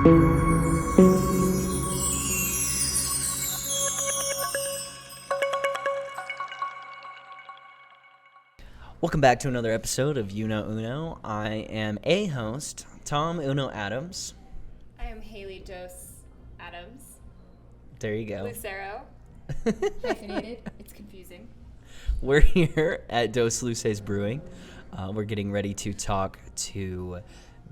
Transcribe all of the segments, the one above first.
Welcome back to another episode of Uno. I am a host, Tom Uno Adams. I am Haley Dos Adams. There you go. Lucero. Hyphenated. It's confusing. We're here at Dos Luces Brewing. We're getting ready to talk to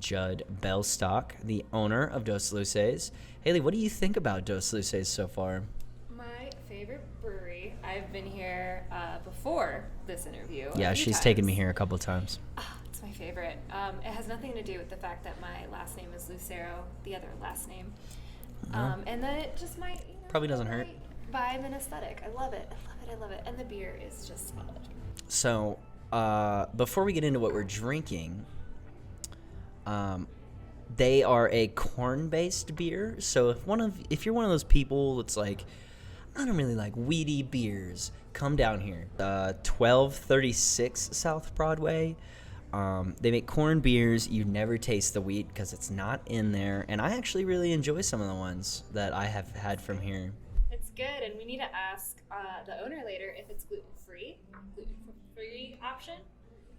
Judd Belstock, the owner of Dos Luces. Haley, what do you think about Dos Luces so far? My favorite brewery. I've been here before this interview. Yeah, she's taken me here a couple of times. It's my favorite. It has nothing to do with the fact that my last name is Lucero, the other last name. And that it just might, probably doesn't hurt. Vibe and aesthetic. I love it. I love it. And the beer is just solid. So, before we get into what we're drinking, they are a corn-based beer. So if you're one of those people that's like, I don't really like weedy beers, come down here. 1236 South Broadway. They make corn beers. You never taste the wheat because it's not in there. And I actually really enjoy some of the ones that I have had from here. It's good, and we need to ask the owner later if it's gluten-free option,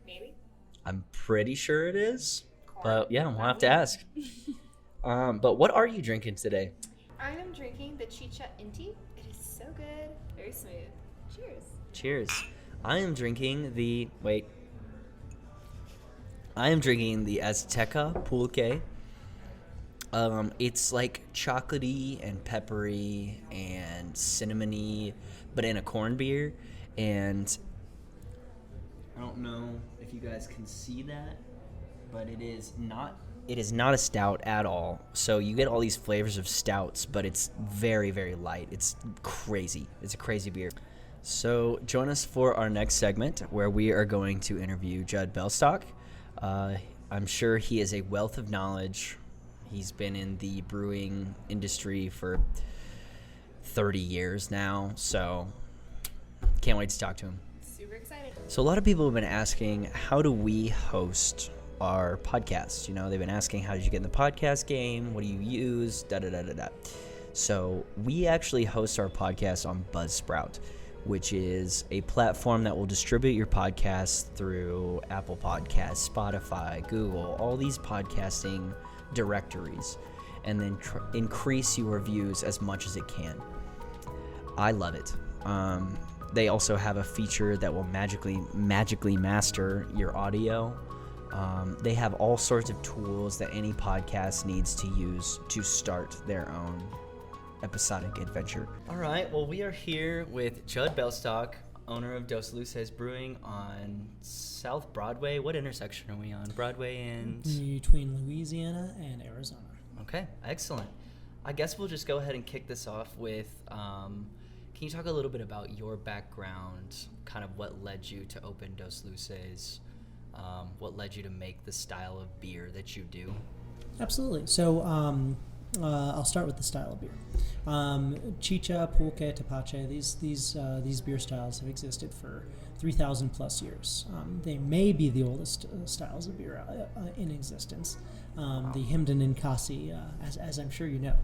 maybe. I'm pretty sure it is, Corn. but yeah, we'll have to ask. But what are you drinking today? I am drinking the Chicha Inti. It is so good, very smooth. Cheers. Cheers. I am drinking the Azteca Pulque. It's like chocolatey and peppery and cinnamony, but in a corn beer. And I don't know if you guys can see that, but it is not a stout at all. So you get all these flavors of stouts, but it's very, very light. It's crazy. It's a crazy beer. So join us for our next segment where we are going to interview Judd Belstock. I'm sure he is a wealth of knowledge. He's been in the brewing industry for 30 years now, so can't wait to talk to him. Super excited. So a lot of people have been asking, how do we host our podcast? They've been asking, how did you get in the podcast game? What do you use? Da-da-da-da-da. So we actually host our podcast on Buzzsprout, which is a platform that will distribute your podcast through Apple Podcasts, Spotify, Google, all these podcasting directories, and then increase your views as much as it can. I love it. They also have a feature that will magically master your audio. They have all sorts of tools that any podcast needs to use to start their own episodic adventure. All right, well, we are here with Judd Belstock, owner of Dos Luces Brewing on South Broadway. What intersection are we on? Broadway and... Between Louisiana and Arizona. Okay, excellent. I guess we'll just go ahead and kick this off with, can you talk a little bit about your background, kind of what led you to open Dos Luces, what led you to make the style of beer that you do? Absolutely. So I'll start with the style of beer. Chicha, Pulque, Tepache, these beer styles have existed for 3,000 plus years. They may be the oldest styles of beer in existence. The Himden and Kasi, as I'm sure you know,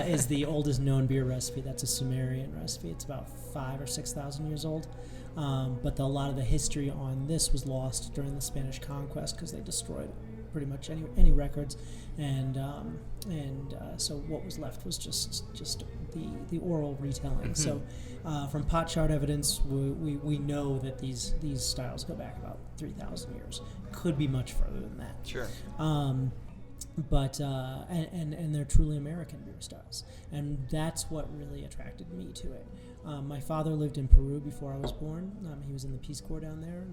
is the oldest known beer recipe. That's a Sumerian recipe. It's about 5,000 or 6,000 years old. But a lot of the history on this was lost during the Spanish conquest because they destroyed pretty much any records, and so what was left was just the oral retelling. So from potsherd evidence, we know that these styles go back about 3,000 years. Could be much further than that. Sure. But they're truly American beer styles, and that's what really attracted me to it. My father lived in Peru before I was born. He was in the Peace Corps down there,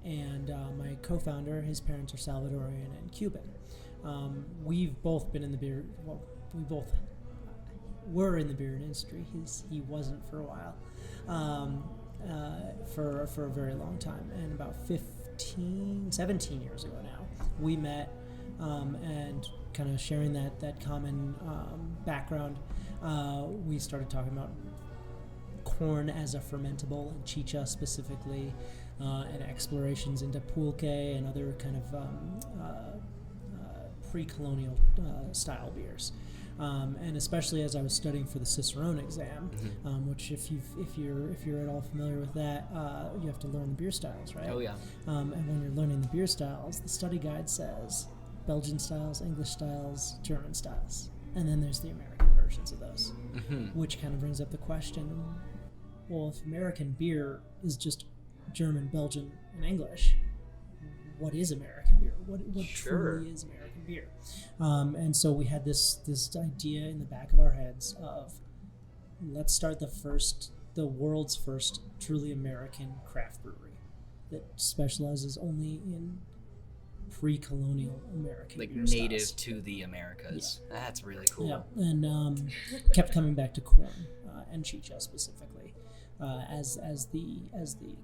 and my co-founder, his parents are Salvadorian and Cuban. We've both been in the beer. Well, we both were in the beer industry. He wasn't for a while, for a very long time. And about 17 years ago now, we met, and kind of sharing that common background, we started talking about corn as a fermentable, and chicha specifically, and explorations into pulque and other kind of pre-colonial style beers. And especially as I was studying for the Cicerone exam, which if you're at all familiar with that, you have to learn the beer styles, right? Oh yeah. And when you're learning the beer styles, the study guide says Belgian styles, English styles, German styles, and then there's the American versions of those, which kind of brings up the question: well, if American beer is just German, Belgian, and English, what is American beer? What truly is American beer? And so we had this idea in the back of our heads of, let's start the world's first truly American craft brewery that specializes only in pre-colonial American Like beer native styles. to the Americas. Yeah. That's really cool. Yeah, and kept coming back to corn and chicha specifically as the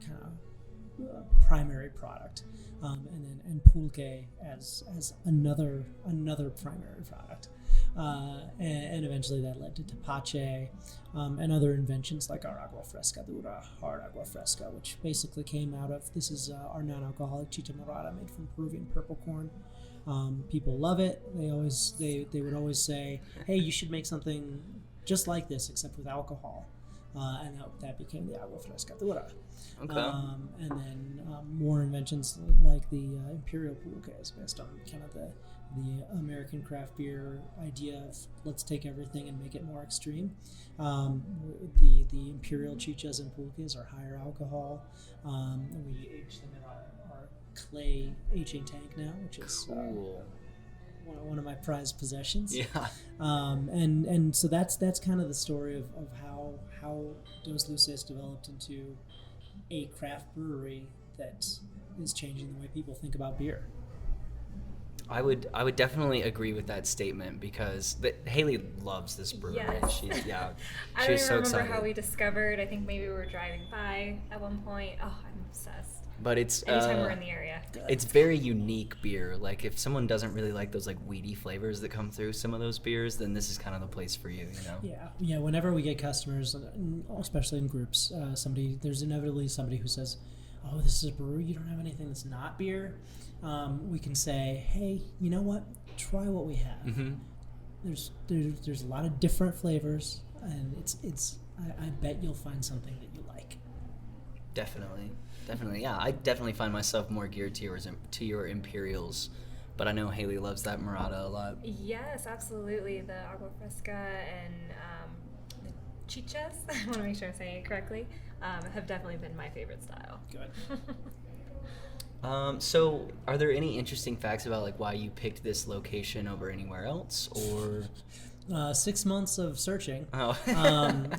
kind of primary product, and pulque as another primary product, and eventually that led to tepache and other inventions like our agua fresca dura, hard agua fresca, which basically came out of this is our non-alcoholic chicha morada made from Peruvian purple corn. People love it. They would always say, hey, you should make something just like this except with alcohol. And that became the agua fresca dura. Okay. And then more inventions like the imperial pulques, based on kind of the American craft beer idea of let's take everything and make it more extreme. The imperial chichas and pulques are higher alcohol. We age them in our clay aging tank now, which is cool. One of my prized possessions. Yeah. And so that's kind of the story of how Dos Luces developed into a craft brewery that is changing the way people think about beer. I would definitely agree with that statement because Haley loves this brewery. Yes. She's I she don't was even so remember excited. how we discovered. I think maybe we were driving by at one point. Oh, I'm obsessed. But it's Anytime we're in the area. it's very unique beer. Like if someone doesn't really like those like weedy flavors that come through some of those beers, then this is kind of the place for you, you know? Yeah. Whenever we get customers, especially in groups, there's inevitably somebody who says, "Oh, this is a brewery. You don't have anything that's not beer." We can say, "Hey, you know what? Try what we have." Mm-hmm. There's a lot of different flavors, and I bet you'll find something that you like. Definitely. Yeah. I definitely find myself more geared to your Imperials, but I know Haley loves that Murata a lot. Yes, absolutely. The agua fresca and the chichas, I want to make sure I'm saying it correctly, have definitely been my favorite style. Good. So are there any interesting facts about like why you picked this location over anywhere else, or 6 months of searching. Oh.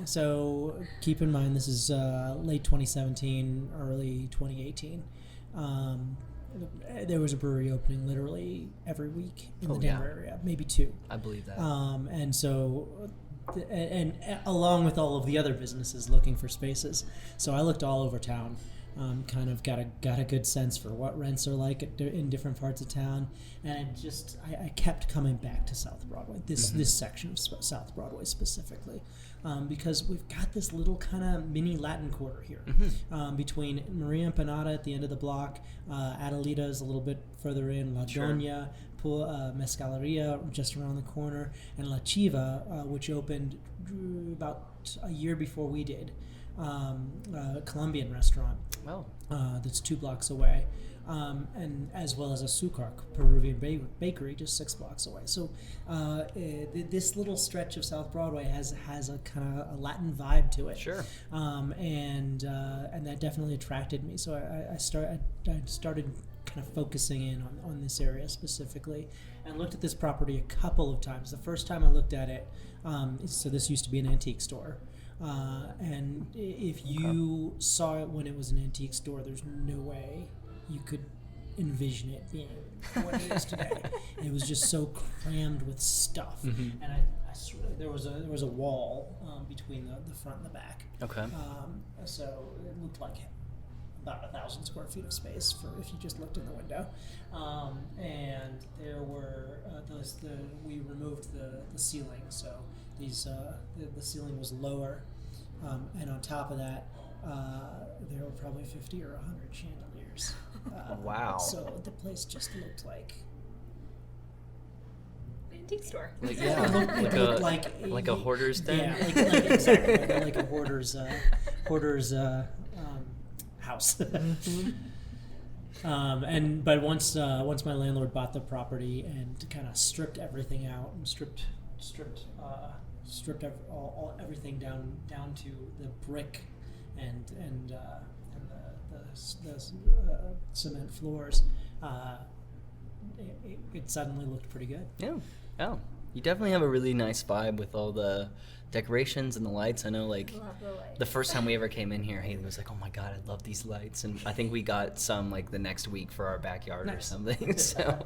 So keep in mind this is late 2017, early 2018. There was a brewery opening literally every week in the Denver area, maybe two. I believe that. And so, and along with all of the other businesses looking for spaces, so I looked all over town. Kind of got a good sense for what rents are like in different parts of town, and I kept coming back to South Broadway, this section of South Broadway specifically, because we've got this little kind of mini Latin Quarter here, between Maria Empanada at the end of the block, Adelita is a little bit further in, La Doña, Mezcaleria just around the corner, and La Chiva, which opened about a year before we did. A Colombian restaurant that's 2 blocks away, and as well as a Sucar Peruvian bakery just 6 blocks away. So this little stretch of South Broadway has a kind of a Latin vibe to it. Sure. And that definitely attracted me. So I started kind of focusing in on this area specifically, and looked at this property a couple of times. The first time I looked at it, so this used to be an antique store. And if you saw it when it was an antique store, there's no way you could envision it being what it is today. It was just so crammed with stuff, and I swear there was a wall between the front and the back. Okay. So it looked like about 1,000 square feet of space for if you just looked in the window, and there were we removed the ceiling, so these the ceiling was lower, and on top of that there were probably 50 or 100 chandeliers. Wow. So the place just looked like antique store. Like It looked like a hoarder's den. Yeah, like exactly like a hoarder's house. But once my landlord bought the property and kind of stripped everything out and stripped everything down to the brick and the cement floors, it suddenly looked pretty good. Yeah. Oh, you definitely have a really nice vibe with all the decorations and the lights. I know, like, Love the lights. the first time we ever came in here, Haley was like, "Oh my god, I love these lights," and I think we got some like the next week for our backyard or Nice. something. So,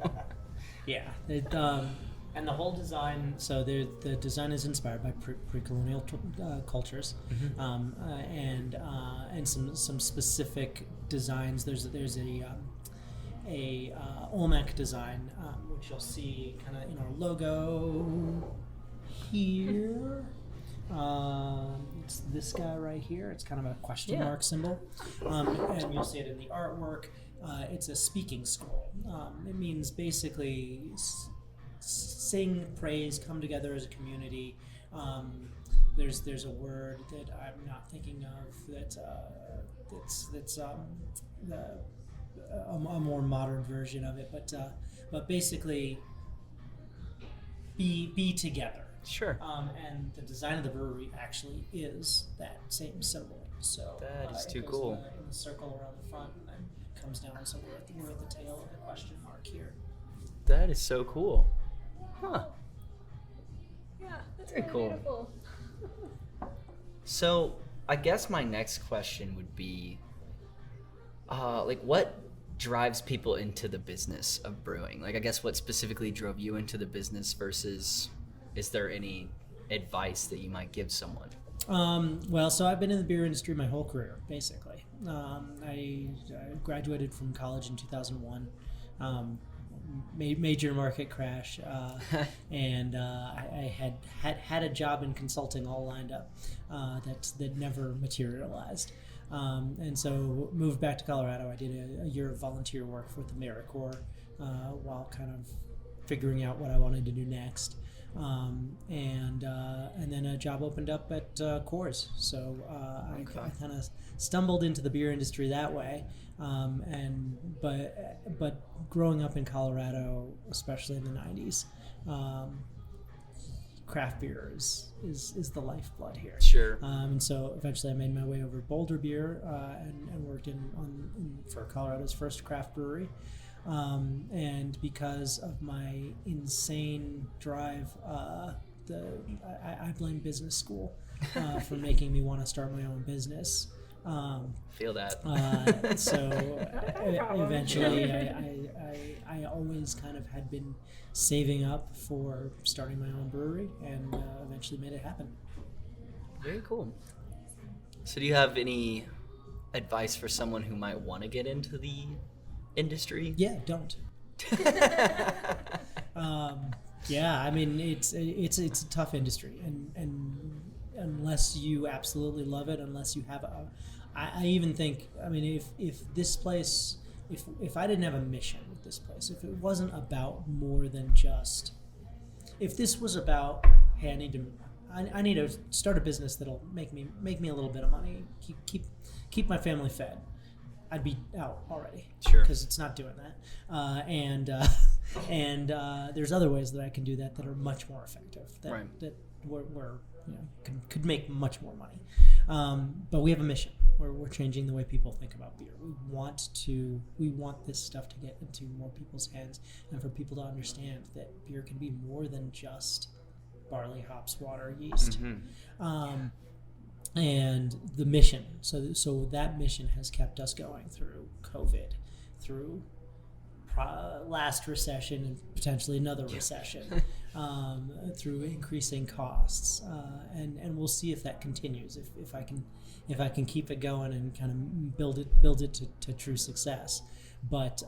Yeah, and the whole design. So the design is inspired by pre-colonial cultures, and some specific designs. There's a Olmec design, which you'll see kind of in our logo here. It's this guy right here. It's kind of a question mark symbol, and you'll see it in the artwork. It's a speaking scroll. It means basically sing, praise, come together as a community. There's a word that I'm not thinking of that's a more modern version of it, but basically be together. sure. And the design of the brewery actually is that same symbol. So That is too it goes cool. in the circle around the front and then comes down. So we're at the tail of the question mark here. That is so cool. Huh. Yeah, that's Very really cool. beautiful. So, I guess my next question would be, like, what drives people into the business of brewing? Like, I guess what specifically drove you into the business versus, is there any advice that you might give someone? Well, so I've been in the beer industry my whole career, basically. I graduated from college in 2001. Major market crash, and I had a job in consulting all lined up that never materialized, and so moved back to Colorado. I did a year of volunteer work with the AmeriCorps while kind of figuring out what I wanted to do next, and then a job opened up at Coors, so I kind of stumbled into the beer industry that way. But growing up in Colorado, especially in the 90s, craft beer is the lifeblood here. Sure. And so eventually I made my way over to Boulder Beer and worked for Colorado's first craft brewery. And because of my insane drive, I blame business school for making me want to start my own business. Feel that. So problem. eventually I always kind of had been saving up for starting my own brewery and eventually made it happen. Very cool. So do you have any advice for someone who might want to get into the industry? Yeah, don't. Yeah, I mean it's a tough industry, and unless you absolutely love it, unless you have I even think, I mean, if this place, if I didn't have a mission with this place, if it wasn't about more than just, if this was about, hey, I need to start a business that'll make me a little bit of money, keep my family fed, I'd be out already. Sure. Because it's not doing that, and there's other ways that I can do that are much more effective. That were could make much more money. But we have a mission. We're changing the way people think about beer. We want this stuff to get into more people's hands, and for people to understand that beer can be more than just barley, hops, water, yeast. Mm-hmm. And the mission. So that mission has kept us going through COVID, through last recession and potentially another recession, through increasing costs, and we'll see if that continues. If I can keep it going and kind of build it to true success, but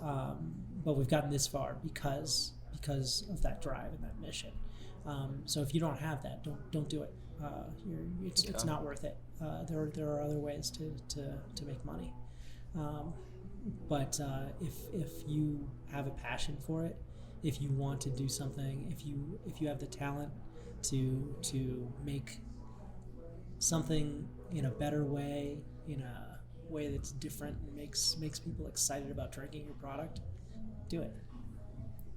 we've gotten this far because of that drive and that mission. So if you don't have that, don't do it. It's not worth it. There are other ways to make money. But if you have a passion for it, if you want to do something, if you have the talent to make something in a better way, in a way that's different and makes people excited about drinking your product, do it.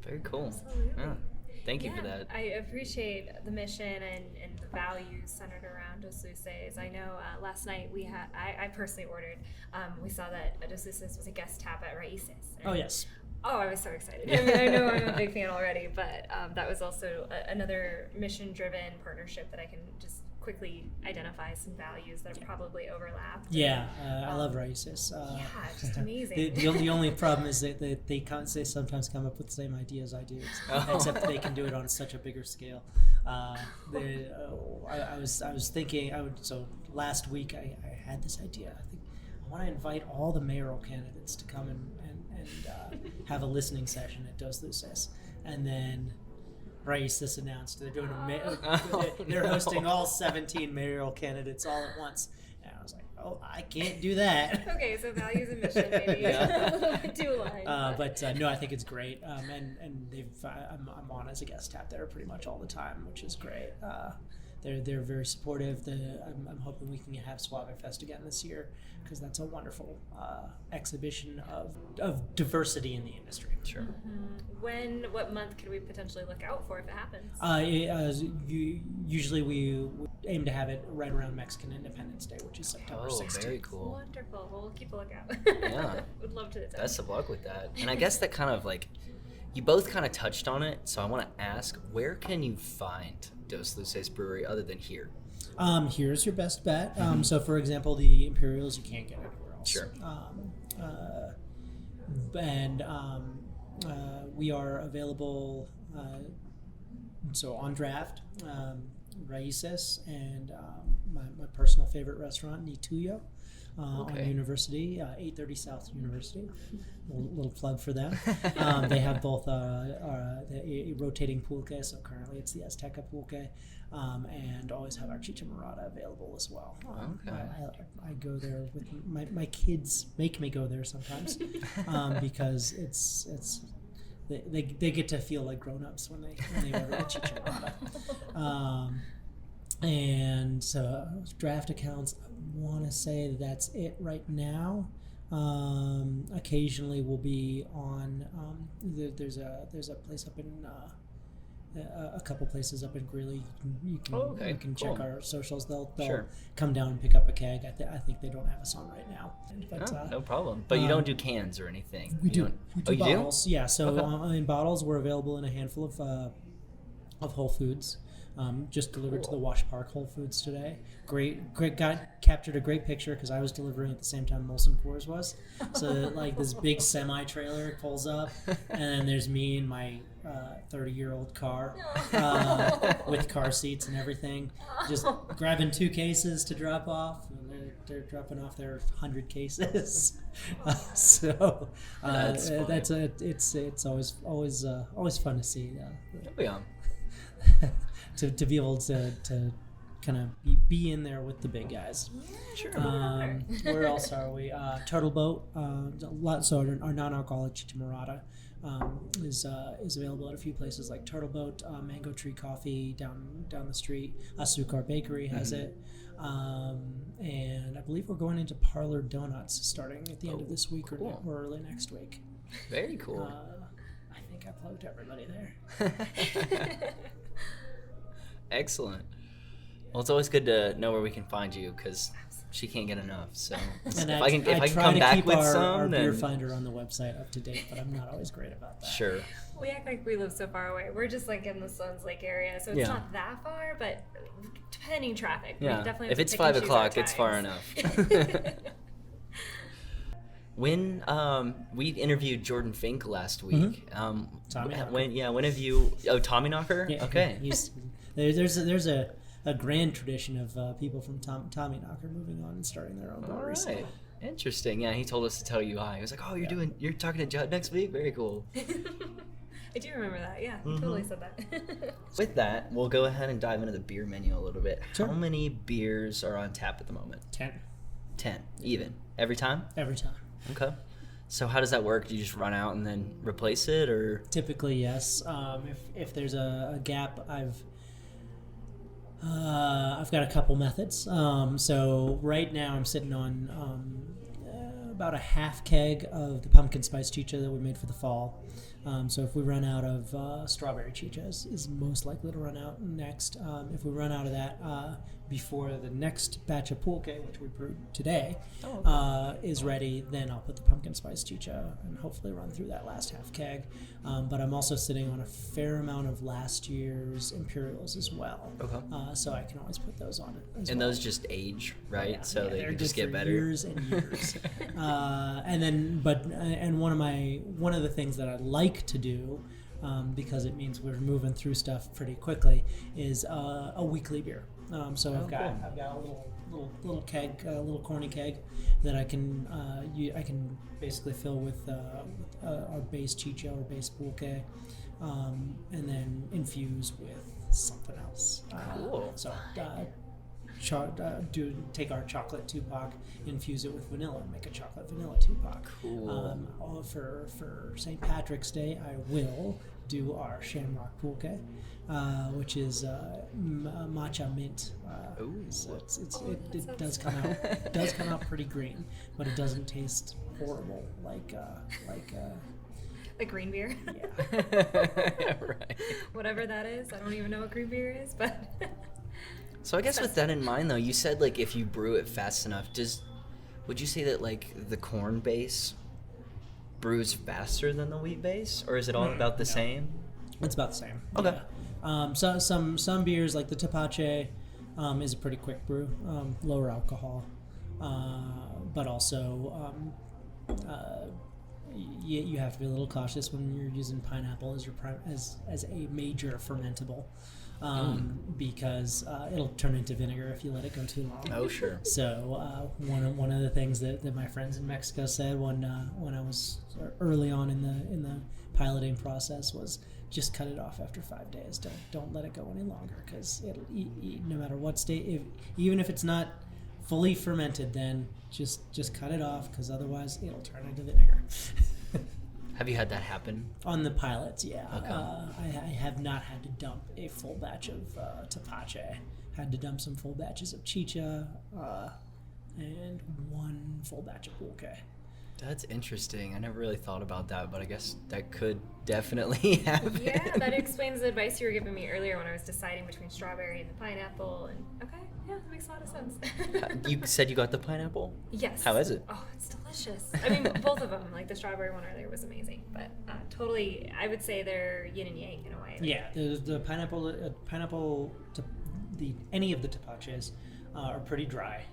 Very cool. Absolutely. Yeah. Thank you for that. I appreciate the mission and the values centered around Dos Luces. I know last night I personally ordered, we saw that Dos Luces was a guest tap at Raíces. Oh, yes. Oh, I was so excited. I mean, I know I'm a big fan already, but that was also another mission-driven partnership that I can just quickly identify some values that are probably overlapped. Yeah, I love Raíces. Yeah, just amazing. The only problem is that they sometimes come up with the same ideas I do, except they can do it on such a bigger scale. I was thinking so last week I had this idea. I think I want to invite all the mayoral candidates to come and have a listening session at Dos Luces, and then Raíces announced they're doing they're hosting all 17 mayoral candidates all at once. And I was like, oh, I can't do that. Okay, so values and mission maybe a little bit too aligned. But no, I think it's great. And I'm on as a guest tap there pretty much all the time, which is great. They're very supportive. I'm hoping we can have Suave Fest again this year, because that's a wonderful exhibition of diversity in the industry. Sure. What month could we potentially look out for if it happens? Usually we aim to have it right around Mexican Independence Day, which is September 16th. Very cool. Wonderful. Well, we'll keep a lookout. Yeah. Would love to attend. Best of luck with that. And I guess that kind of like, you both kind of touched on it, so I want to ask, where can you find Dos Luces Brewery other than here? Here's your best bet. So, for example, the Imperials you can't get anywhere else. Sure. We are available so on draft, Raíces, and my personal favorite restaurant, Ni Tuyo. On University, 830 South University. Little plug for them. They have both a rotating pulque, so currently it's the Azteca pulque, and always have our Chicha Morada available as well. I go there with my kids make me go there sometimes because it's they get to feel like grown-ups when they order a Chicha Morada. And so draft accounts, I want to say that's it right now. Occasionally we'll be on, there's a place up in, a couple places up in Greeley. You can check our socials. They'll Sure. come down and pick up a keg. I think they don't have us on right now. But, no problem. But you don't do cans or anything? We do bottles. Do? Yeah, so in bottles we're available in a handful of Whole Foods. Just delivered to the Wash Park Whole Foods today. Great captured a great picture because I was delivering at the same time Molson Coors was. So like this big semi trailer pulls up, and then there's me in my 30-year-old car with car seats and everything, just grabbing 2 cases to drop off. And they're dropping off their 100 cases. So it's always fun to see. To be able to kind of be in there with the big guys. Sure. Where else are we? Turtle Boat. So our non-alcoholic Chicha Morada is available at a few places like Turtle Boat, Mango Tree Coffee down the street. Azúcar Bakery has it. And I believe we're going into Parlor Donuts starting at the end of this week or early next week. Very cool. I think I plugged everybody there. Excellent. Well, it's always good to know where we can find you because she can't get enough. So if I can come back with our then beer finder on the website up to date, but I'm not always great about that. Sure. We act like we live so far away. We're just like in the Suns Lake area, so it's not that far, but depending traffic, we definitely have if to it's pick and 5 choose our o'clock, it's far times. enough. When we interviewed Jordan Fink last week, when have you? Oh, Tommyknocker. Yeah, okay. There's a grand tradition of people from Tommyknocker moving on and starting their own breweries. All right. Interesting. Yeah, he told us to tell you hi. He was like, "Oh, you're talking to Judd next week. Very cool." I do remember that. Yeah, he totally said that. With that, we'll go ahead and dive into the beer menu a little bit. Sure. How many beers are on tap at the moment? 10. 10. Even. Every time? Every time. Okay. So how does that work? Do you just run out and then replace it, or? Typically, yes. If there's a gap, I've got a couple methods. So right now I'm sitting on about a half keg of the pumpkin spice chicha that we made for the fall. So if we run out of strawberry chichas, is most likely to run out next. If we run out of that before the next batch of pulque, which we brewed today, is ready, then I'll put the pumpkin spice chicha and hopefully run through that last half keg. But I'm also sitting on a fair amount of last year's Imperials as well. Okay. So I can always put those on it as And well. those just age, right? Yeah, So they they're can just good get for better. years and years. And one of the things that I like to do, because it means we're moving through stuff pretty quickly, is a weekly beer. So I've got a little keg, a little corny keg that I can basically fill with our base chicha or base pulque, and then infuse with something else. Cool. So take our chocolate Tupac, infuse it with vanilla, and make a chocolate vanilla Tupac. Cool. For St. Patrick's Day, I will do our Shamrock Pulque, which is matcha mint. So it does come out pretty green, but it doesn't taste horrible like green beer. Yeah. Right. Whatever that is. I don't even know what green beer is, but So I guess with that in mind, though, you said like if you brew it fast enough, would you say that like the corn base brews faster than the wheat base, or is it all about the same? It's about the same. Okay. Yeah. So some beers like the Tepache is a pretty quick brew, lower alcohol, but also you have to be a little cautious when you're using pineapple as your as a major fermentable. Because it'll turn into vinegar if you let it go too long. Oh, sure. So one of the things that my friends in Mexico said when I was early on in the piloting process was just cut it off after 5 days. Don't let it go any longer, because it'll no matter what state, even if it's not fully fermented, then just cut it off, because otherwise it'll turn into vinegar. Have you had that happen? On the pilots, yeah. Okay. I have not had to dump a full batch of Tepache. Had to dump some full batches of Chicha, and one full batch of Pulque. That's interesting. I never really thought about that, but I guess that could definitely happen. yeah, that explains the advice you were giving me earlier when I was deciding between strawberry and the pineapple. And okay, yeah, that makes a lot of sense. You said you got the pineapple? Yes. How is it? Oh, it's delicious. I mean, both of them. Like the strawberry one earlier was amazing, but totally, I would say they're yin and yang in a way. Yeah, the pineapple, any of the Tepaches are pretty dry,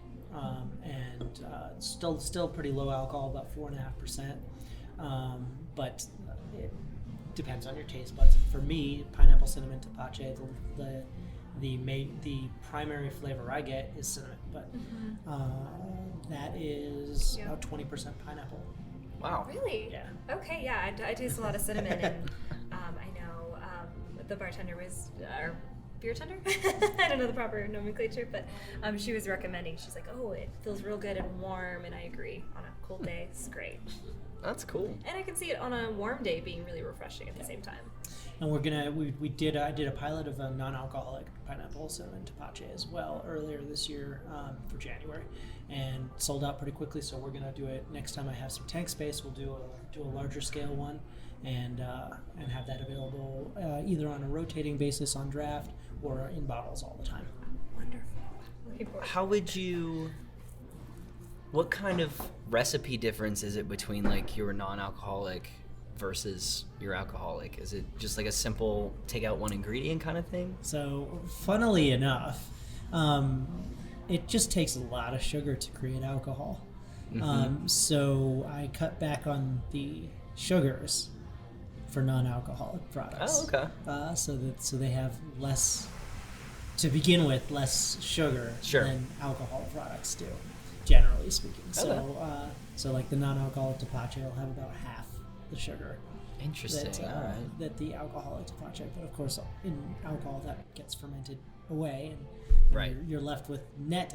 and still pretty low alcohol, about 4.5%. But it depends on your taste buds. For me, pineapple cinnamon Tepache, the primary flavor I get is cinnamon, but that is about 20% pineapple. Wow. Really? Yeah. Okay, yeah, I taste a lot of cinnamon, and I know the bartender was, our beer tender? I don't know the proper nomenclature, but she was recommending, she's like, oh, it feels real good and warm, and I agree. On a cold day, it's great. That's cool. And I can see it on a warm day being really refreshing at the same time. And I did a pilot of a non-alcoholic pineapple cinnamon Tepache as well earlier this year for January, and sold out pretty quickly. So we're gonna do it next time I have some tank space. We'll do a larger scale one, and have that available either on a rotating basis on draft or in bottles all the time. Wonderful. Looking forward. How would you... What kind of recipe difference is it between like your non-alcoholic versus your alcoholic? Is it just like a simple take out one ingredient kind of thing? So funnily enough, it just takes a lot of sugar to create alcohol. So I cut back on the sugars for non-alcoholic products. Oh, okay. So they have less, to begin with, less sugar Sure. than alcohol products do, generally speaking. Okay. So like the non-alcoholic Tepache will have about half the sugar Interesting. All right. That the alcoholic tepache, but of course in alcohol that gets fermented away, and Right. you're left with net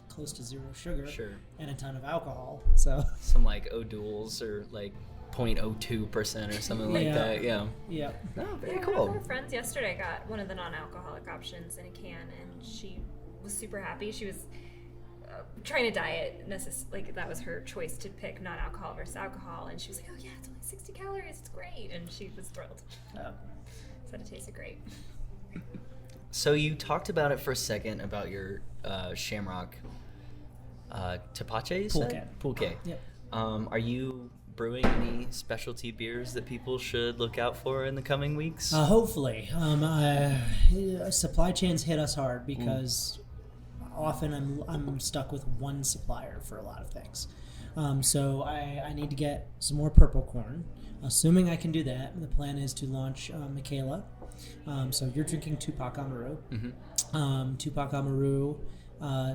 close to zero sugar, Sure. and a ton of alcohol. So Some like O'Doul's or like 0.02% or something like Yeah. that. Yeah. yeah, Oh, very One of cool. our friends yesterday got one of the non-alcoholic options in a can, and she was super happy. She was trying to diet, like that was her choice to pick non-alcohol versus alcohol, and she was like, "Oh yeah, it's only 60 calories. It's great," and she was thrilled. Said it tasted great. So you talked about it for a second about your Shamrock tepache, you said? Pulque. Yep. Are you brewing any specialty beers that people should look out for in the coming weeks? Hopefully, supply chains hit us hard because often I'm stuck with one supplier for a lot of things. So I need to get some more purple corn. Assuming I can do that, the plan is to launch Michaela. So you're drinking Tupac Amaru. Mm-hmm. Tupac Amaru,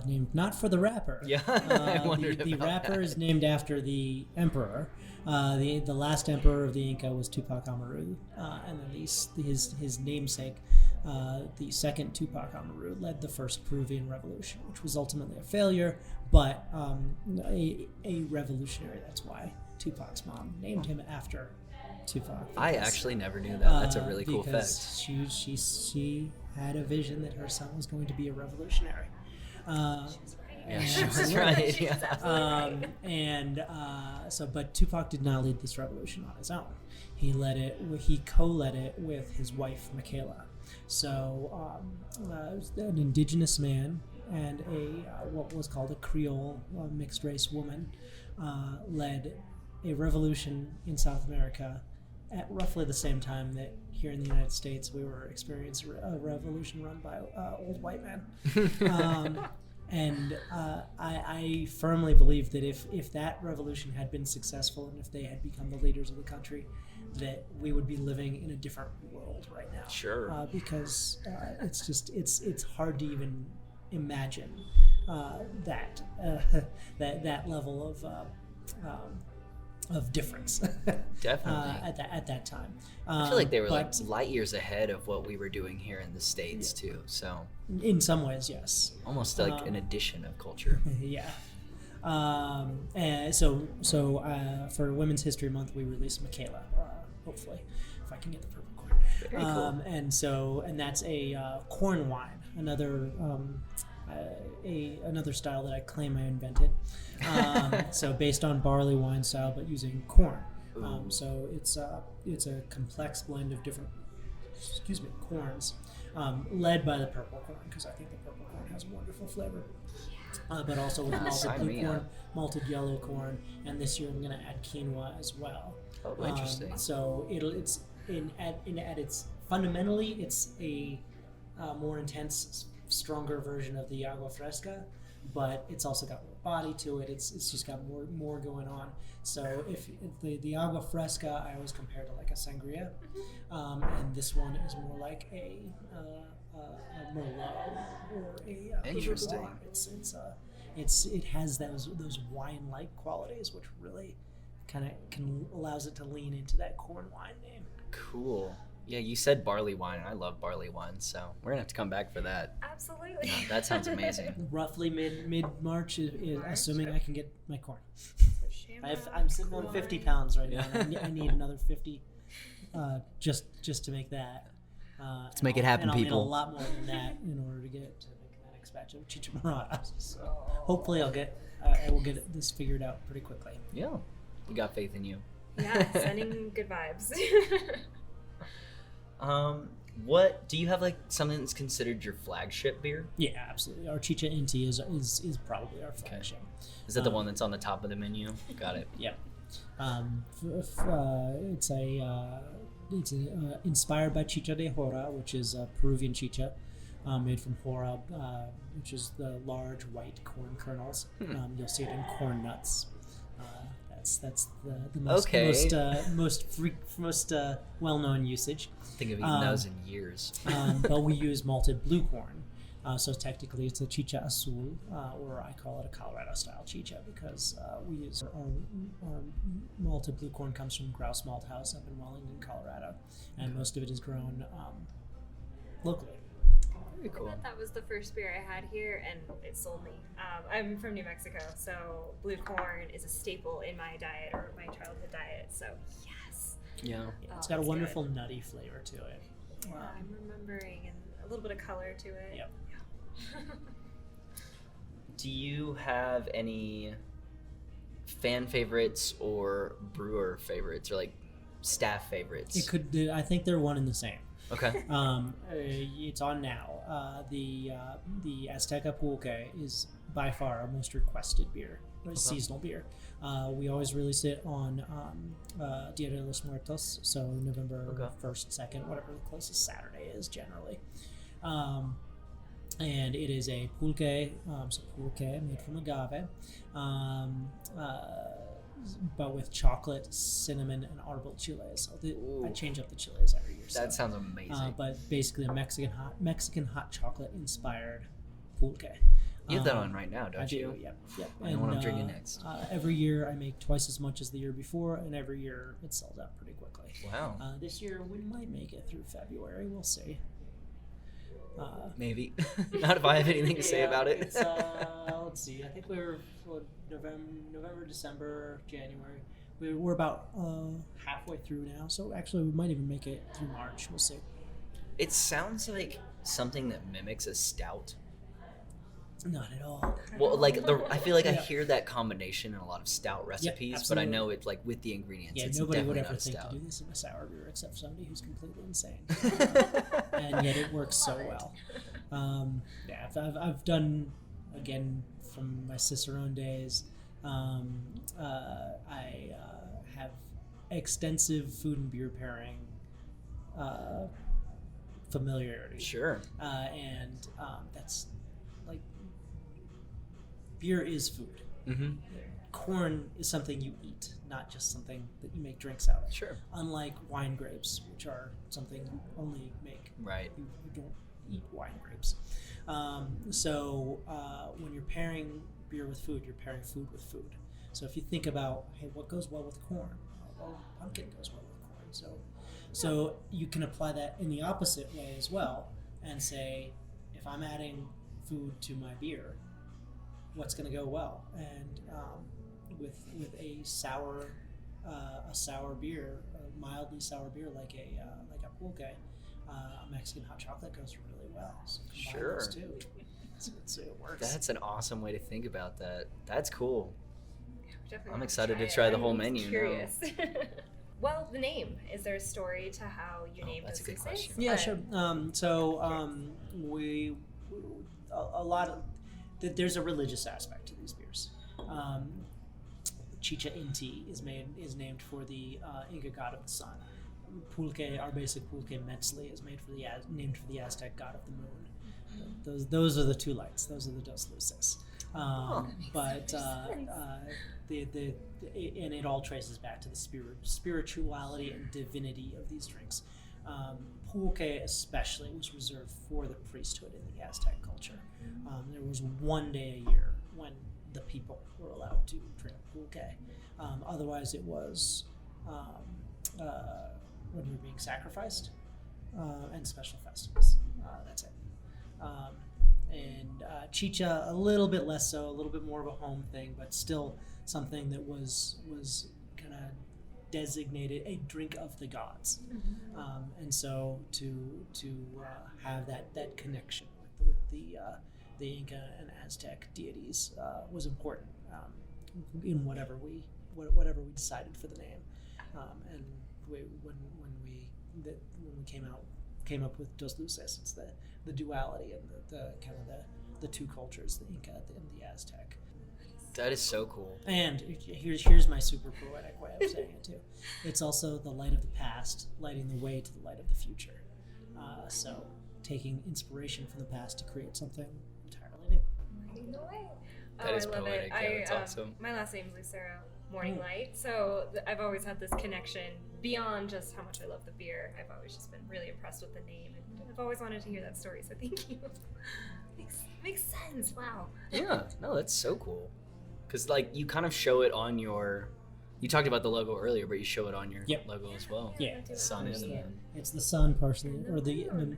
named not for the rapper. Yeah, I wondered the about rapper that. is named after the emperor. The last emperor of the Inca was Tupac Amaru, and then his namesake, the second Tupac Amaru, led the first Peruvian revolution, which was ultimately a failure, but a revolutionary. That's why Tupac's mom named him after Tupac. I actually never knew that. That's a really cool fact. Because she had a vision that her son was going to be a revolutionary. Yeah, she was right. Yeah. But Tupac did not lead this revolution on his own. He co-led it with his wife Michaela. So an indigenous man and what was called a Creole mixed race woman led a revolution in South America at roughly the same time that here in the United States we were experiencing a revolution run by old white men. And I firmly believe that if that revolution had been successful and if they had become the leaders of the country, that we would be living in a different world right now. Sure. Because it's hard to even imagine that level of difference. Definitely. at that time. I feel like they were like light years ahead of what we were doing here in the States too. So in some ways, yes. almost like an addition of culture. Yeah. And so for Women's History Month, we released Michaela. Hopefully, if I can get the purple corn. Very cool. And that's a corn wine. Another style that I claim I invented. So based on barley wine style, but using corn. So it's a complex blend of different, corns, led by the purple corn, because I think the purple corn has a wonderful flavor. But also with malted blue corn, malted yellow corn, and this year I'm going to add quinoa as well. Oh, interesting. So it's fundamentally it's a more intense, stronger version of the agua fresca, but it's also got more body to it. It's just got more going on. So if the agua fresca, I always compare to like a sangria, and this one is more like a merlot or a Interesting. It has those wine-like qualities, which really kind of allows it to lean into that corn wine name. Cool. Yeah, you said barley wine, and I love barley wine, so we're gonna have to come back for that. Absolutely. That sounds amazing. Roughly mid March, assuming I can get my corn. Shamrock I'm sitting on 50 pounds right now. Yeah. I need another 50 just to make that. Let's make it happen, and I'll people. need a lot more than that in order to make the next batch of chichamaradas. So hopefully I will get this figured out pretty quickly. Yeah, we got faith in you. Yeah, sending good vibes. What do you have, like something that's considered your flagship beer? Yeah, absolutely. Our Chicha Inti is probably our flagship. Is that the one that's on the top of the menu? Got it. Yeah. It's inspired by Chicha de Jora, which is a Peruvian chicha made from jora, which is the large white corn kernels. You'll see it in corn nuts. That's the most well-known usage. I think I've eaten those in years. But we use malted blue corn. So technically it's a Chicha Azul, or I call it a Colorado-style Chicha because we use our malted blue corn comes from Grouse Malt House up in Wellington, Colorado, and most of it is grown locally. Very cool. I bet that was the first beer I had here, and it sold me. I'm from New Mexico, so blue corn is a staple in my diet or my childhood diet. So yes. Yeah. It's got a wonderful nutty flavor to it. Yeah, I'm remembering, and a little bit of color to it. Yep. Do you have any fan favorites or brewer favorites or like staff favorites? It could. I think they're one and the same. Okay. It's on now. The Azteca Pulque is by far our most requested beer, seasonal beer. We always release it on Dia de los Muertos, so November 1st, 2nd, whatever the closest Saturday is generally. And it is a pulque, so pulque made from agave, but with chocolate, cinnamon, and arbol chiles. So I change up the chiles every year. That sounds amazing. But basically a Mexican hot chocolate inspired pulque. You have that on right now, don't you? Yep. I know what I'm drinking next. Every year I make twice as much as the year before, and every year it sells out pretty quickly. Wow. This year we might make it through February. We'll see. Maybe. Not if I have anything to say about it. It's, let's see. I think we're November, December, January. We're about halfway through now, so actually we might even make it through March. We'll see. It sounds like something that mimics a stout. Not at all. Well, like I feel like I hear that combination in a lot of stout recipes, but I absolutely. know it's like with the ingredients. Yeah, it's nobody would definitely ever not a think stout. to do this in a sour beer except somebody who's completely insane. And yet it works so well. I've done, again, from my Cicerone days, I have extensive food and beer pairing familiarity. Sure. And that's like, beer is food. Mm-hmm. Corn is something you eat, not just something that you make drinks out of. Sure. Unlike wine grapes, which are something you only make. Right. You don't eat wine grapes. So when you're pairing beer with food, you're pairing food with food. So if you think about, hey, what goes well with corn? Well, pumpkin goes well with corn. So you can apply that in the opposite way as well and say, if I'm adding food to my beer, what's going to go well? And with a sour beer, a mildly sour beer like a pulque, a Mexican hot chocolate goes really well. So combine those two. It works. That's an awesome way to think about that. That's cool. Definitely I'm have excited to it. try the whole I'm menu now. Curious. Well, the name. Is there a story to how you named that's a good Luces? question. Yeah, sure. We a lot of there's a religious aspect to these beers. Chicha Inti is named for the Inca god of the sun. Pulque, our basic pulque Metzli, is named for the Aztec god of the moon. Those are the two lights. Those are the dos luces. But and it all traces back to the spirituality and divinity of these drinks. Pulque especially was reserved for the priesthood in the Aztec culture. There was one day a year when the people were allowed to drink pulque. Otherwise, it was when you were being sacrificed and special festivals. That's it. And chicha, a little bit less so, a little bit more of a home thing, but still something that was kind of designated a drink of the gods. And so to have that connection with the Inca and Aztec deities was important in whatever we decided for the name. And when we came up with Dos Luces, it's the duality and the kind of the two cultures, the Inca and the Aztec. That is so cool. And here's my super poetic way of saying it too. It's also the light of the past, lighting the way to the light of the future. So taking inspiration from the past to create something entirely new. Lighting the way. That is I love poetic. it. Yeah, that's awesome. My last name is Lucero, Morning Light. So I've always had this connection beyond just how much I love the beer. I've always just been really impressed with the name, and I've always wanted to hear that story. So thank you. Makes sense. Wow. Yeah, no, that's so cool. Because, like, you kind of show it on your... You talked about the logo earlier, but you show it on your logo as well. Yeah. Sun and the moon. It's the sun partially, or the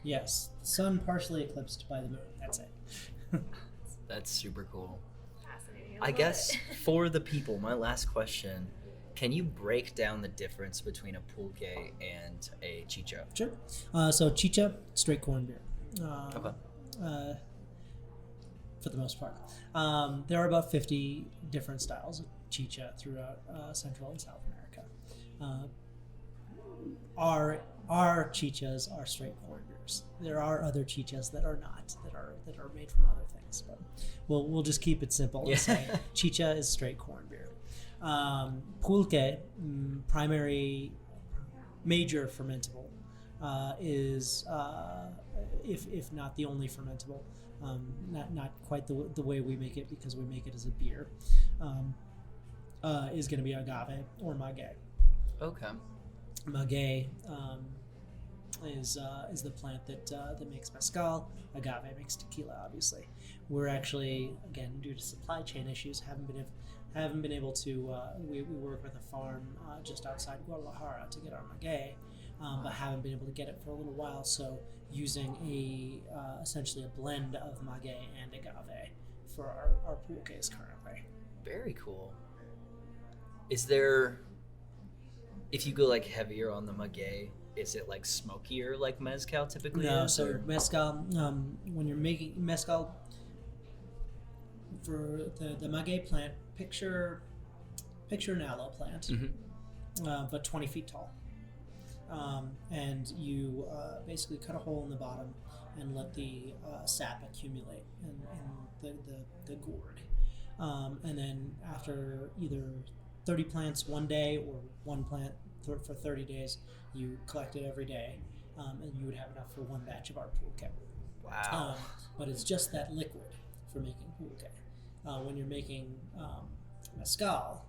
yes, the sun partially eclipsed by the moon. That's it. That's super cool. Fascinating. I guess for the people, my last question, can you break down the difference between a pulque and a chicha? Sure. So chicha, straight corn beer. Okay. For the most part. There are about 50 different styles of chicha throughout Central and South America. Our chichas are straight corn beers. There are other chichas that are not, that are made from other things, but we'll just keep it simple and say chicha is straight corn beer. Pulque, primary major fermentable, is if not the only fermentable, not quite the way we make it, because we make it as a beer, is going to be agave or maguey. Okay. Maguey is the plant that makes mezcal. Agave makes tequila, obviously. We're actually, again, due to supply chain issues, haven't been able to. We work with a farm just outside Guadalajara to get our maguey, but haven't been able to get it for a little while. So using essentially a blend of maguey and agave for our pulques currently. Very cool. Is there, if you go like heavier on the maguey, is it like smokier like mezcal typically No, is? so mezcal, when you're making mezcal for the maguey plant, picture an aloe plant, but 20 feet tall. And you basically cut a hole in the bottom and let the sap accumulate in the gourd. And then after either 30 plants one day or one plant for 30 days, you collect it every day, and you would have enough for one batch of our pulque. Wow. But it's just that liquid for making pulque. When you're making mezcal,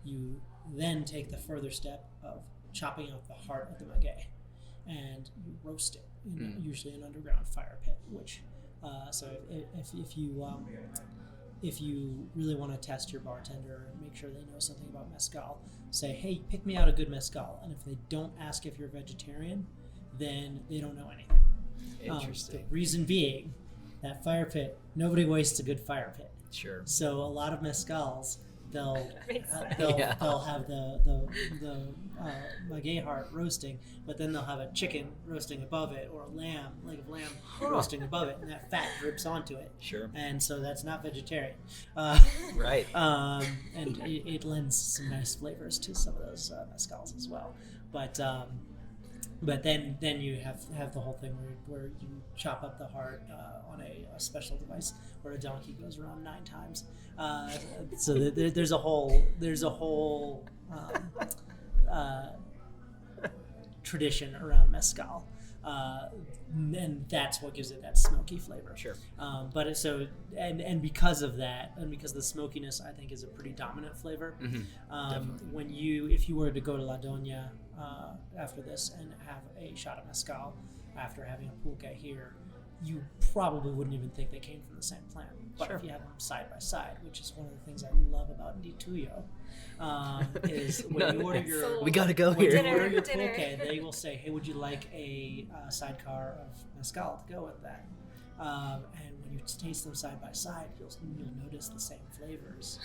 you then take the further step of chopping out the heart of the maguey, and you roast it in usually an underground fire pit. Which, so if you really want to test your bartender and make sure they know something about mezcal, say, hey, pick me out a good mezcal. And if they don't ask if you're vegetarian, then they don't know anything. Interesting. The reason being, that fire pit, nobody wastes a good fire pit. Sure. So a lot of mezcals, they'll have the maguey heart roasting, but then they'll have a chicken roasting above it, or a leg of lamb roasting above it, and that fat drips onto it. Sure. And so that's not vegetarian. Right. And it lends some nice flavors to some of those mezcals as well. But then you have the whole thing where you chop up the heart on a special device where a donkey goes around 9 times. So there's a whole tradition around mezcal, and that's what gives it that smoky flavor. Sure. But so and because of that, and because the smokiness, I think, is a pretty dominant flavor. If you were to go to La Doña after this and have a shot of mezcal after having a pulque here, you probably wouldn't even think they came from the same plant. But if you have them side by side, which is one of the things I love about Dituyo, is when you order your... We gotta go when here. you order your pulque, they will say, hey, would you like a sidecar of mezcal to go with that? And when you taste them side by side, you'll notice the same flavors.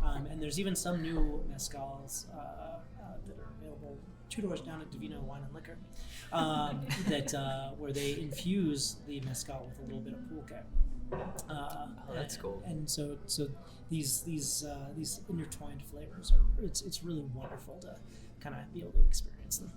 And there's even some new mezcals that are available 2 doors down at Divino Wine and Liquor, where they infuse the mezcal with a little bit of pulque. That's cool. And so these intertwined flavors it's really wonderful to kind of be able to experience them.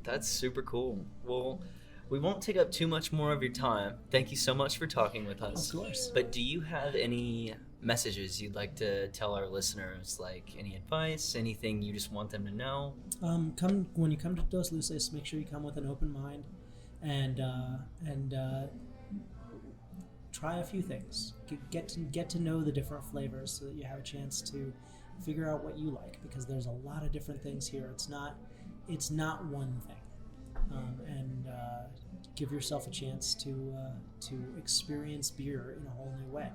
That's super cool. Well, we won't take up too much more of your time. Thank you so much for talking with us. Of course. But do you have any messages you'd like to tell our listeners, like any advice, anything you just want them to know? When you come to Dos Luces, make sure you come with an open mind and try a few things. Get to know the different flavors so that you have a chance to figure out what you like, because there's a lot of different things here. It's not one thing. And give yourself a chance to experience beer in a whole new way.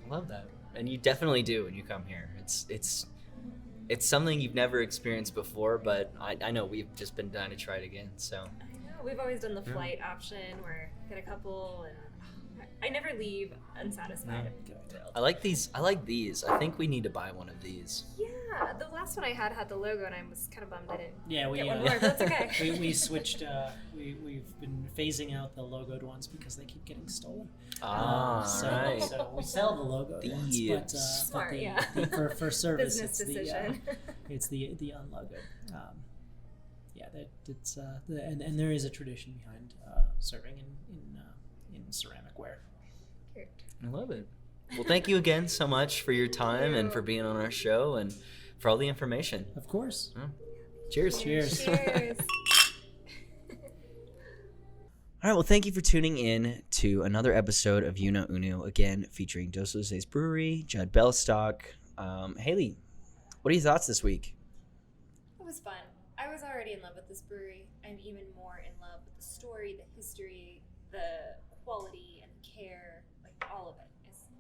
I love that, and you definitely do when you come here. It's something you've never experienced before, but I know we've just been dying to try it again. So I know we've always done the flight option where get a couple, and I never leave unsatisfied. Good. I like these. I think we need to buy one of these. Yeah, the last one I had the logo, and I was kind of bummed I didn't Yeah, we get one more, but that's okay. we switched. We've been phasing out the logoed ones because they keep getting stolen. Right. So we sell the logoed ones, but Smart, for service, Business it's decision. it's the unlogoed. It's and there is a tradition behind serving in ceramic ware. I love it. Well, thank you again so much for your time and for being on our show and for all the information. Of course. Cheers. Cheers. Cheers. All right, well, thank you for tuning in to another episode of Uno Uno, again featuring Dos Luces Brewery, Judd Belstock. Haley, what are your thoughts this week? It was fun. I was already in love with this brewery. I'm even more in love with the story, the history, the quality and care, like all of it.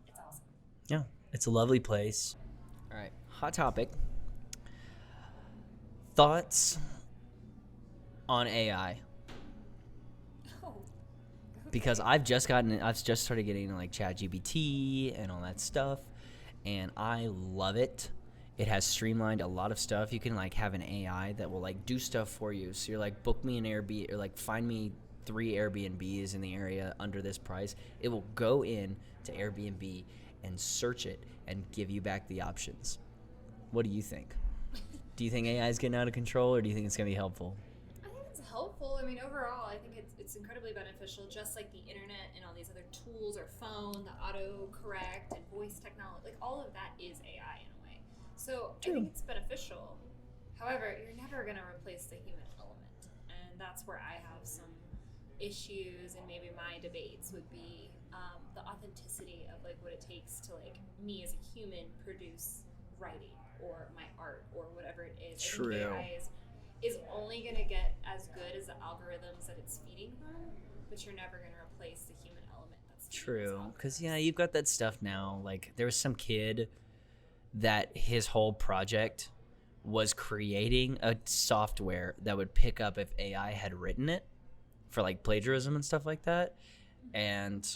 It's awesome. Yeah, it's a lovely place. All right, hot topic. Thoughts on AI? Oh. Because I've just started getting like ChatGPT and all that stuff, and I love it. It has streamlined a lot of stuff. You can like have an AI that will like do stuff for you. So you're like, book me an Airbnb, or like find me 3 Airbnbs in the area under this price. It will go in to Airbnb and search it and give you back the options. What do you think? Do you think AI is getting out of control, or do you think it's going to be helpful? I think it's helpful. I mean, overall, I think it's incredibly beneficial, just like the internet and all these other tools, or phone, the autocorrect and voice technology, like all of that is AI in a way. So I think it's beneficial. However, you're never going to replace the human element. And that's where I have some issues, and maybe my debates would be the authenticity of like what it takes to like me as a human produce writing or my art or whatever it is. True. I think AI is only going to get as good as the algorithms that it's feeding from, but you're never going to replace the human element that's feeding those True, algorithms. because you've got that stuff now. Like there was some kid that his whole project was creating a software that would pick up if AI had written it for like plagiarism and stuff like that. And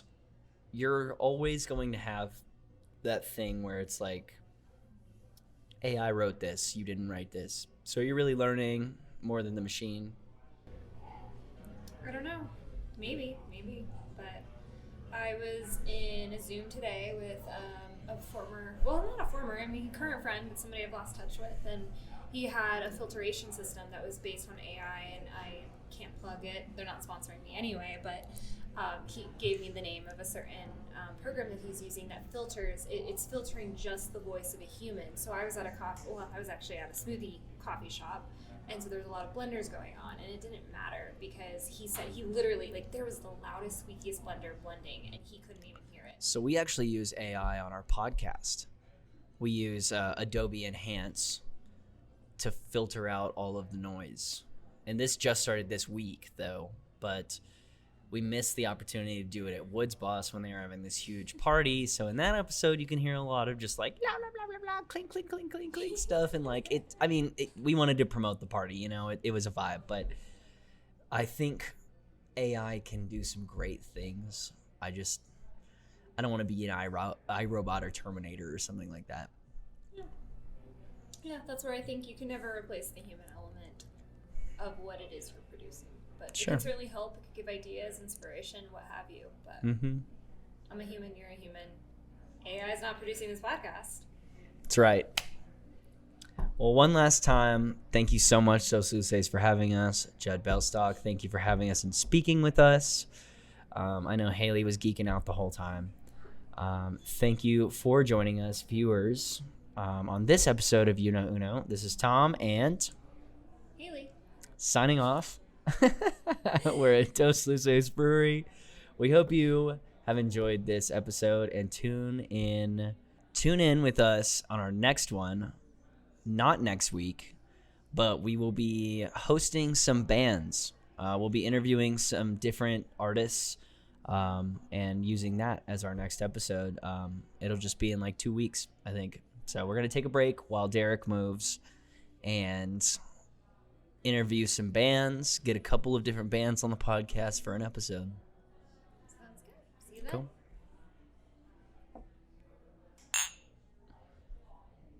you're always going to have that thing where it's like, AI wrote this, you didn't write this. So you're really learning more than the machine. I don't know. Maybe. But I was in a Zoom today with a former, well, not a former, I mean, current friend, but somebody I've lost touch with. And he had a filtration system that was based on AI, and I can't plug it. They're not sponsoring me anyway, but he gave me the name of a certain program that he's using that filters. It's filtering just the voice of a human. So I was at I was actually at a smoothie coffee shop, and so there's a lot of blenders going on, and it didn't matter because he said he literally, like, there was the loudest, squeakiest blender blending, and he couldn't even hear it. So we actually use AI on our podcast. We use Adobe Enhance to filter out all of the noise. And this just started this week, though, but we missed the opportunity to do it at Woods Boss when they were having this huge party. So in that episode, you can hear a lot of just like blah, blah, blah, blah, blah, clink, clink, clink, clink, clink stuff. And like we wanted to promote the party, it was a vibe. But I think AI can do some great things. I don't want to be an iRobot or Terminator or something like that. Yeah, that's where I think you can never replace the human element of what it is you're producing. But Sure. it can certainly help. It could give ideas, inspiration, what have you. But I'm a human, you're a human. AI is not producing this podcast. That's right. Well, one last time, thank you so much, Dos Luces, for having us. Judd Belstock, thank you for having us and speaking with us. I know Haley was geeking out the whole time. Thank you for joining us, viewers, on this episode of Uno Uno. This is Tom and Haley. Signing off. We're at Dos Luces Brewery. We hope you have enjoyed this episode, and tune in with us on our next one. Not next week, but we will be hosting some bands We'll be interviewing some different artists and using that as our next episode. It'll just be in like 2 weeks, I think. So we're going to take a break while Derek moves and interview some bands, get a couple of different bands on the podcast for an episode.